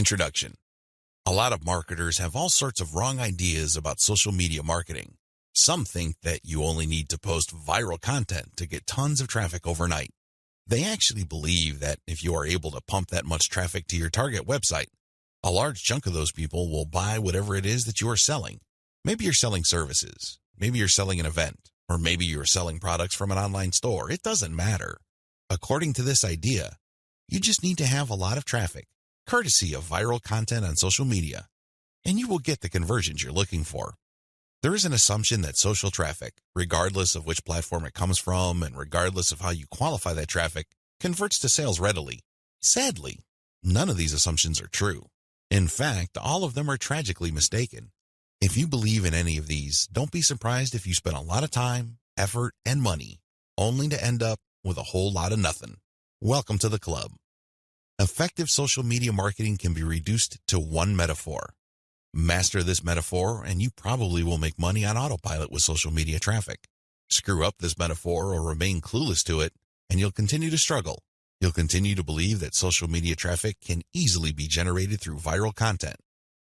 Introduction. A lot of marketers have all sorts of wrong ideas about social media marketing. Some think that you only need to post viral content to get tons of traffic overnight. They actually believe that if you are able to pump that much traffic to your target website, a large chunk of those people will buy whatever it is that you are selling. Maybe you're selling services, maybe you're selling an event, or maybe you're selling products from an online store. It doesn't matter. According to this idea, you just need to have a lot of traffic, courtesy of viral content on social media, and you will get the conversions you're looking for. There is an assumption that social traffic, regardless of which platform it comes from and regardless of how you qualify that traffic, converts to sales readily. Sadly, none of these assumptions are true. In fact, all of them are tragically mistaken. If you believe in any of these, don't be surprised if you spend a lot of time, effort, and money, only to end up with a whole lot of nothing. Welcome to the club. Effective social media marketing can be reduced to one metaphor. Master this metaphor, and you probably will make money on autopilot with social media traffic. Screw up this metaphor or remain clueless to it, and you'll continue to struggle. You'll continue to believe that social media traffic can easily be generated through viral content.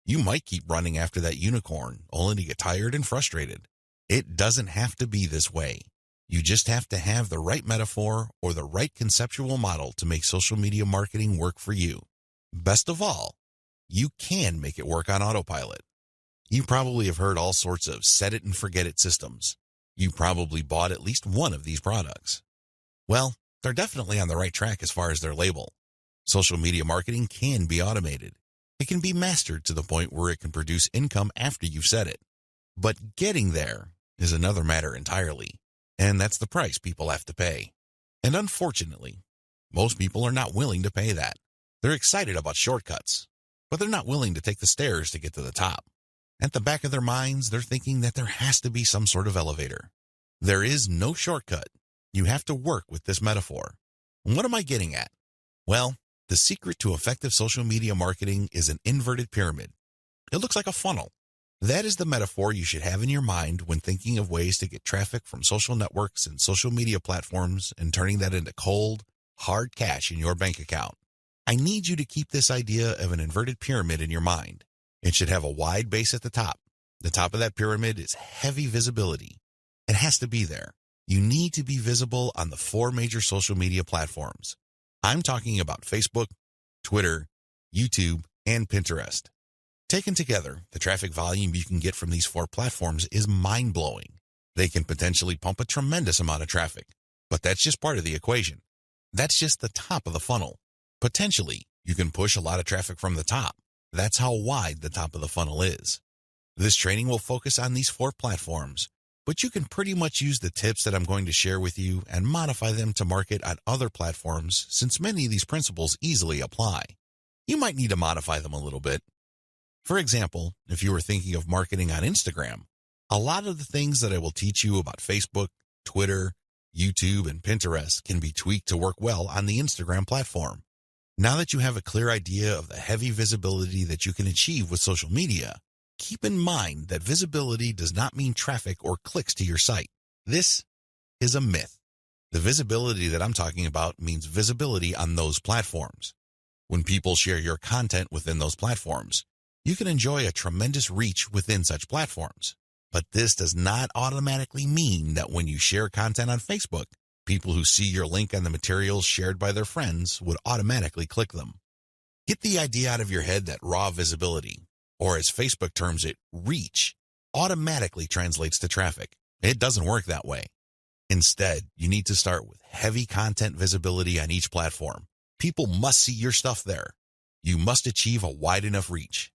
You might keep running after that unicorn, only to get tired and frustrated. It doesn't have to be this way. You just have to have the right metaphor or the right conceptual model to make social media marketing work for you. Best of all, you can make it work on autopilot. You probably have heard all sorts of set it and forget it systems. You probably bought at least one of these products. Well, they're definitely on the right track as far as their label. Social media marketing can be automated. It can be mastered to the point where it can produce income after you've said it. But getting there is another matter entirely, and that's the price people have to pay. And unfortunately, most people are not willing to pay that. They're excited about shortcuts, but they're not willing to take the stairs to get to the top. At the back of their minds, they're thinking that there has to be some sort of elevator. There is no shortcut. You have to work with this metaphor. And what am I getting at? Well, the secret to effective social media marketing is an inverted pyramid. It looks like a funnel. That is the metaphor you should have in your mind when thinking of ways to get traffic from social networks and social media platforms and turning that into cold, hard cash in your bank account. I need you to keep this idea of an inverted pyramid in your mind. It should have a wide base at the top. The top of that pyramid is heavy visibility. It has to be there. You need to be visible on the 4 major social media platforms. I'm talking about Facebook, Twitter, YouTube, and Pinterest. Taken together, the traffic volume you can get from these 4 platforms is mind-blowing. They can potentially pump a tremendous amount of traffic, but that's just part of the equation. That's just the top of the funnel. Potentially, you can push a lot of traffic from the top. That's how wide the top of the funnel is. This training will focus on these 4 platforms, but you can pretty much use the tips that I'm going to share with you and modify them to market on other platforms since many of these principles easily apply. You might need to modify them a little bit. For example, if you were thinking of marketing on Instagram, a lot of the things that I will teach you about Facebook, Twitter, YouTube, and Pinterest can be tweaked to work well on the Instagram platform. Now that you have a clear idea of the heavy visibility that you can achieve with social media, keep in mind that visibility does not mean traffic or clicks to your site. This is a myth. The visibility that I'm talking about means visibility on those platforms. When people share your content within those platforms, you can enjoy a tremendous reach within such platforms. But this does not automatically mean that when you share content on Facebook, people who see your link on the materials shared by their friends would automatically click them. Get the idea out of your head that raw visibility, or as Facebook terms it, reach, automatically translates to traffic. It doesn't work that way. Instead, you need to start with heavy content visibility on each platform. People must see your stuff there. You must achieve a wide enough reach.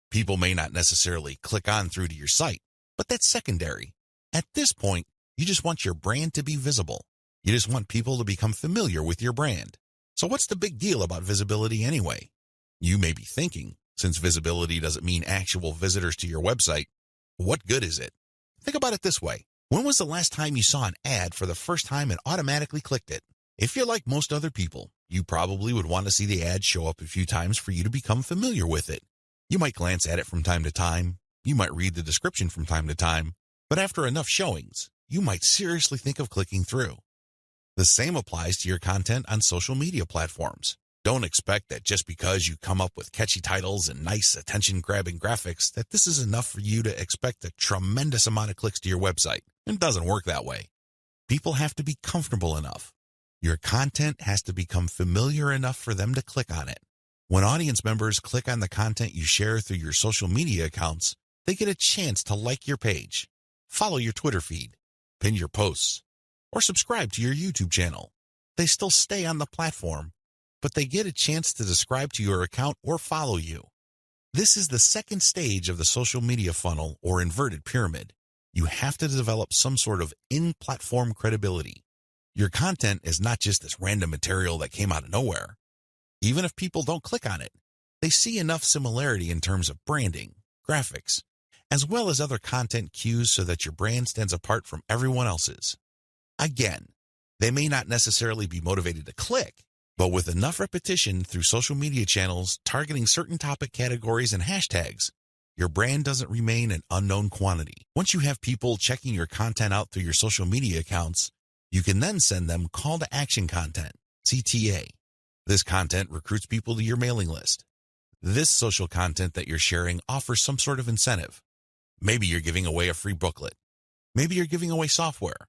People may not necessarily click on through to your site, but that's secondary. At this point, you just want your brand to be visible. You just want people to become familiar with your brand. So what's the big deal about visibility anyway? You may be thinking, since visibility doesn't mean actual visitors to your website, what good is it? Think about it this way. When was the last time you saw an ad for the first time and automatically clicked it? If you're like most other people, you probably would want to see the ad show up a few times for you to become familiar with it. You might glance at it from time to time. You might read the description from time to time. But after enough showings, you might seriously think of clicking through. The same applies to your content on social media platforms. Don't expect that just because you come up with catchy titles and nice attention-grabbing graphics that this is enough for you to expect a tremendous amount of clicks to your website. It doesn't work that way. People have to be comfortable enough. Your content has to become familiar enough for them to click on it. When audience members click on the content you share through your social media accounts, they get a chance to like your page, follow your Twitter feed, pin your posts, or subscribe to your YouTube channel. They still stay on the platform, but they get a chance to subscribe to your account or follow you. This is the second stage of the social media funnel or inverted pyramid. You have to develop some sort of in-platform credibility. Your content is not just this random material that came out of nowhere. Even if people don't click on it, they see enough similarity in terms of branding, graphics, as well as other content cues so that your brand stands apart from everyone else's. Again, they may not necessarily be motivated to click, but with enough repetition through social media channels targeting certain topic categories and hashtags, your brand doesn't remain an unknown quantity. Once you have people checking your content out through your social media accounts, you can then send them call to action content, CTA. This content recruits people to your mailing list. This social content that you're sharing offers some sort of incentive. Maybe you're giving away a free booklet. Maybe you're giving away software.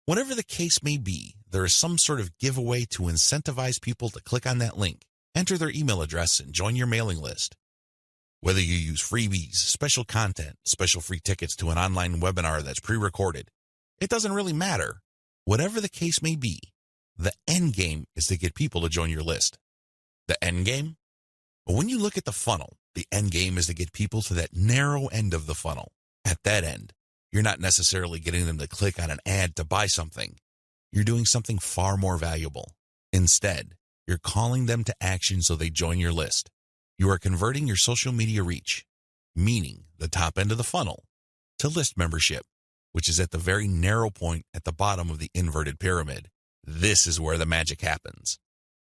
Whatever the case may be, there is some sort of giveaway to incentivize people to click on that link, enter their email address, and join your mailing list. Whether you use freebies, special content, special free tickets to an online webinar that's pre-recorded, it doesn't really matter. Whatever the case may be, the end game is to get people to join your list. The end game? Well, when you look at the funnel, the end game is to get people to that narrow end of the funnel. At that end, you're not necessarily getting them to click on an ad to buy something. You're doing something far more valuable. Instead, you're calling them to action so they join your list. You are converting your social media reach, meaning the top end of the funnel, to list membership, which is at the very narrow point at the bottom of the inverted pyramid. This is where the magic happens.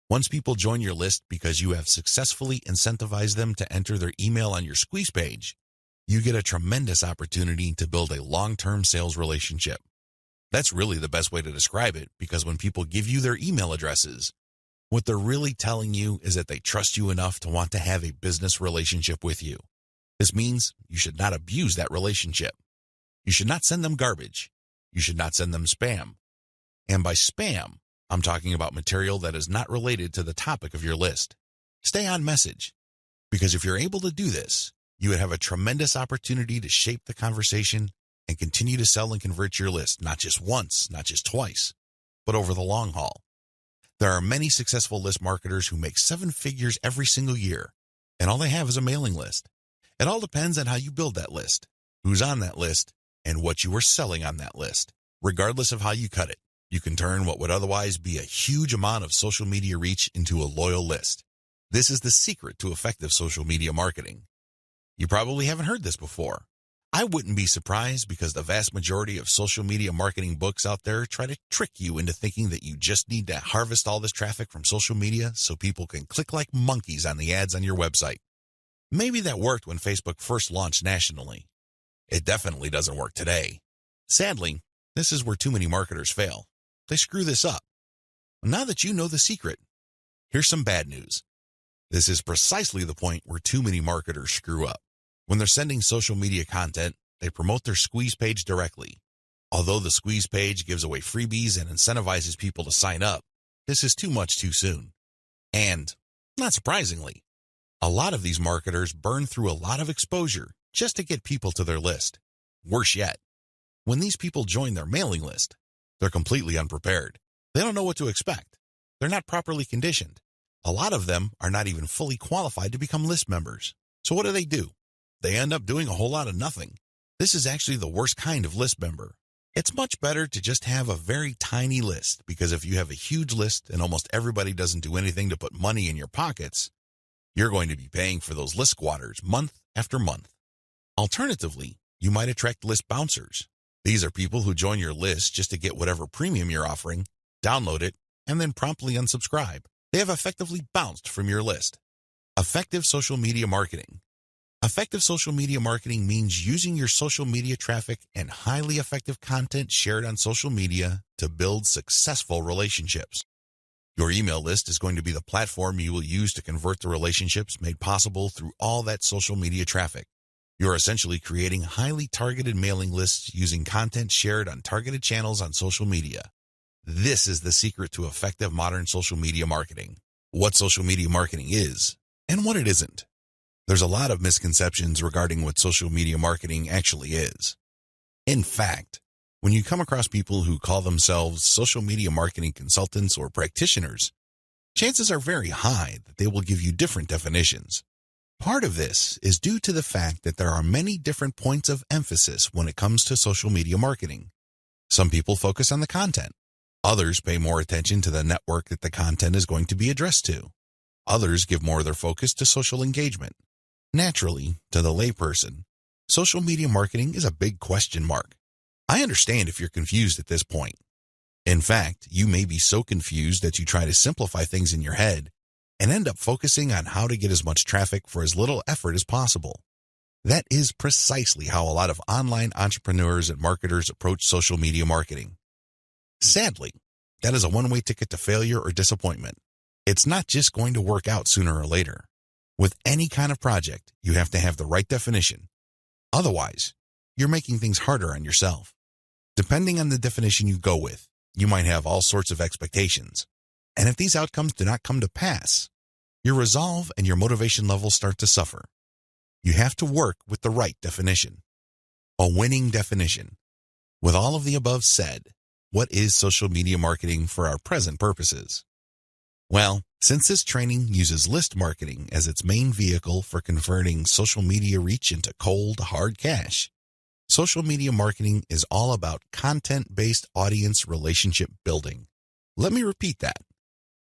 Once people join your list because you have successfully incentivized them to enter their email on your squeeze page, you get a tremendous opportunity to build a long-term sales relationship. That's really the best way to describe it, because when people give you their email addresses, what they're really telling you is that they trust you enough to want to have a business relationship with you. This means you should not abuse that relationship. You should not send them garbage. You should not send them spam. And by spam, I'm talking about material that is not related to the topic of your list. Stay on message, because if you're able to do this, you would have a tremendous opportunity to shape the conversation and continue to sell and convert your list, not just once, not just twice, but over the long haul. There are many successful list marketers who make 7 figures every single year, and all they have is a mailing list. It all depends on how you build that list, who's on that list, and what you are selling on that list. Regardless of how you cut it, you can turn what would otherwise be a huge amount of social media reach into a loyal list. This is the secret to effective social media marketing. You probably haven't heard this before. I wouldn't be surprised, because the vast majority of social media marketing books out there try to trick you into thinking that you just need to harvest all this traffic from social media so people can click like monkeys on the ads on your website. Maybe that worked when Facebook first launched nationally. It definitely doesn't work today. Sadly, this is where too many marketers fail. They screw this up. Now that you know the secret, here's some bad news. This is precisely the point where too many marketers screw up. When they're sending social media content, they promote their squeeze page directly. Although the squeeze page gives away freebies and incentivizes people to sign up, this is too much too soon. And, not surprisingly, a lot of these marketers burn through a lot of exposure just to get people to their list. Worse yet, when these people join their mailing list, they're completely unprepared. They don't know what to expect. They're not properly conditioned. A lot of them are not even fully qualified to become list members. So what do? They end up doing a whole lot of nothing. This is actually the worst kind of list member. It's much better to just have a very tiny list, because if you have a huge list and almost everybody doesn't do anything to put money in your pockets, you're going to be paying for those list squatters month after month. Alternatively, you might attract list bouncers. These are people who join your list just to get whatever premium you're offering, download it, and then promptly unsubscribe. They have effectively bounced from your list. Effective social media marketing. Effective social media marketing means using your social media traffic and highly effective content shared on social media to build successful relationships. Your email list is going to be the platform you will use to convert the relationships made possible through all that social media traffic. You're essentially creating highly targeted mailing lists using content shared on targeted channels on social media. This is the secret to effective modern social media marketing. What social media marketing is and what it isn't. There's a lot of misconceptions regarding what social media marketing actually is. In fact, when you come across people who call themselves social media marketing consultants or practitioners, chances are very high that they will give you different definitions. Part of this is due to the fact that there are many different points of emphasis when it comes to social media marketing. Some people focus on the content. Others pay more attention to the network that the content is going to be addressed to. Others give more of their focus to social engagement. Naturally, to the layperson, social media marketing is a big question mark. I understand if you're confused at this point. In fact, you may be so confused that you try to simplify things in your head and end up focusing on how to get as much traffic for as little effort as possible. That is precisely how a lot of online entrepreneurs and marketers approach social media marketing. Sadly, that is a one-way ticket to failure or disappointment. It's not just going to work out sooner or later. With any kind of project, you have to have the right definition. Otherwise, you're making things harder on yourself. Depending on the definition you go with, you might have all sorts of expectations. And if these outcomes do not come to pass, your resolve and your motivation levels start to suffer. You have to work with the right definition. A winning definition. With all of the above said, what is social media marketing for our present purposes? Well, since this training uses list marketing as its main vehicle for converting social media reach into cold, hard cash, social media marketing is all about content-based audience relationship building. Let me repeat that.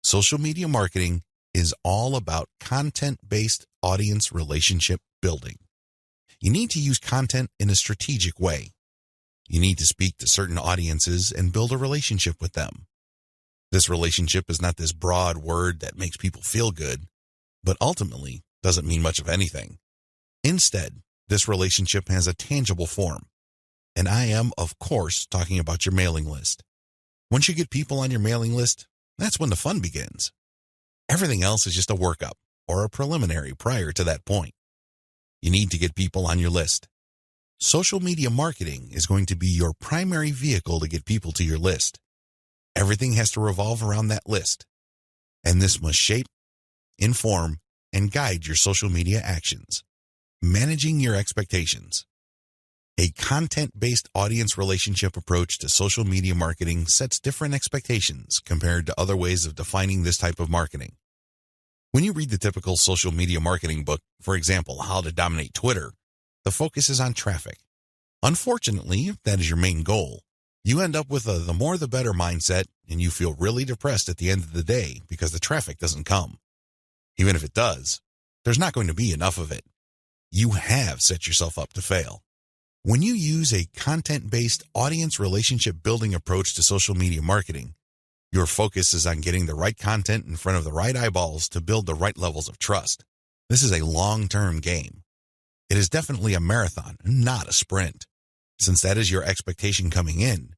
Social media marketing is all about content-based audience relationship building. You need to use content in a strategic way. You need to speak to certain audiences and build a relationship with them. This relationship is not this broad word that makes people feel good, but ultimately doesn't mean much of anything. Instead, this relationship has a tangible form. And I am, of course, talking about your mailing list. Once you get people on your mailing list, that's when the fun begins. Everything else is just a workup or a preliminary prior to that point. You need to get people on your list. Social media marketing is going to be your primary vehicle to get people to your list. Everything has to revolve around that list. And this must shape, inform, and guide your social media actions. Managing your expectations. A content-based audience relationship approach to social media marketing sets different expectations compared to other ways of defining this type of marketing. When you read the typical social media marketing book, for example, How to Dominate Twitter, the focus is on traffic. Unfortunately, if that is your main goal, you end up with a the more the better mindset, and you feel really depressed at the end of the day because the traffic doesn't come. Even if it does, there's not going to be enough of it. You have set yourself up to fail. When you use a content-based audience relationship building approach to social media marketing, your focus is on getting the right content in front of the right eyeballs to build the right levels of trust. This is a long-term game. It is definitely a marathon, not a sprint. Since that is your expectation coming in,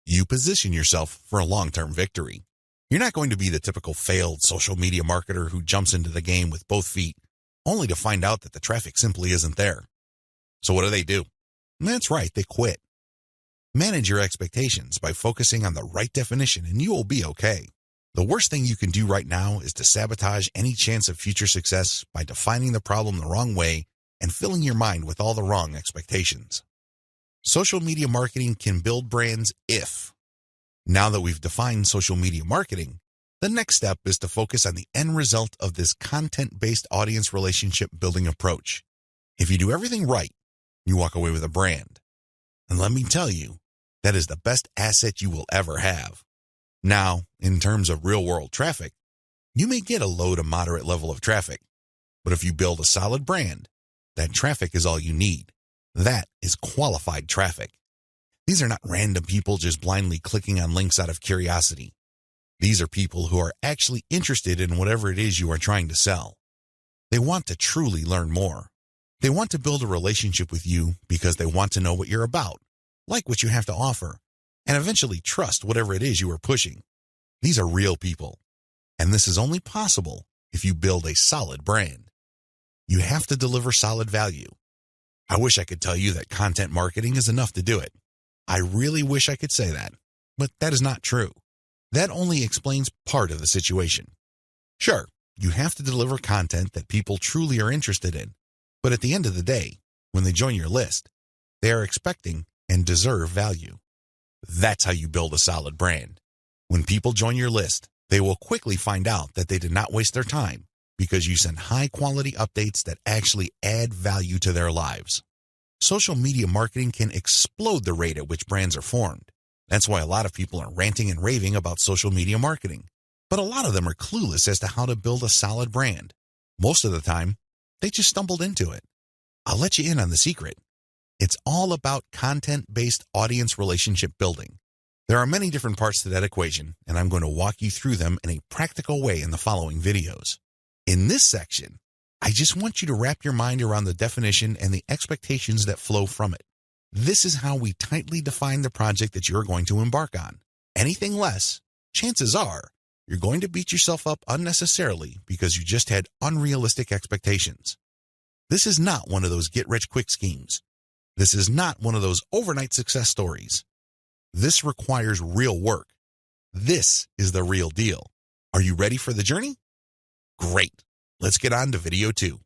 you position yourself for a long-term victory. You're not going to be the typical failed social media marketer who jumps into the game with both feet, only to find out that the traffic simply isn't there. So what do? That's right, they quit. Manage your expectations by focusing on the right definition and you will be okay. The worst thing you can do right now is to sabotage any chance of future success by defining the problem the wrong way and filling your mind with all the wrong expectations. Social media marketing can build brands if. Now that we've defined social media marketing, the next step is to focus on the end result of this content-based audience relationship building approach. If you do everything right, you walk away with a brand. And let me tell you, that is the best asset you will ever have. Now, in terms of real-world traffic, you may get a low to moderate level of traffic, but if you build a solid brand, that traffic is all you need. That is qualified traffic. These are not random people just blindly clicking on links out of curiosity. These are people who are actually interested in whatever it is you are trying to sell. They want to truly learn more. They want to build a relationship with you because they want to know what you're about, like what you have to offer, and eventually trust whatever it is you are pushing. These are real people. And this is only possible if you build a solid brand. You have to deliver solid value. I wish I could tell you that content marketing is enough to do it. I really wish I could say that, but that is not true. That only explains part of the situation. Sure, you have to deliver content that people truly are interested in, but at the end of the day, when they join your list, they are expecting and deserve value. That's how you build a solid brand. When people join your list, they will quickly find out that they did not waste their time because you send high-quality updates that actually add value to their lives. Social media marketing can explode the rate at which brands are formed. That's why a lot of people are ranting and raving about social media marketing. But a lot of them are clueless as to how to build a solid brand. Most of the time, they just stumbled into it. I'll let you in on the secret. It's all about content-based audience relationship building. There are many different parts to that equation, and I'm going to walk you through them in a practical way in the following videos. In this section, I just want you to wrap your mind around the definition and the expectations that flow from it. This is how we tightly define the project that you're going to embark on. Anything less, chances are, you're going to beat yourself up unnecessarily because you just had unrealistic expectations. This is not one of those get-rich-quick schemes. This is not one of those overnight success stories. This requires real work. This is the real deal. Are you ready for the journey? Great. Let's get on to video 2.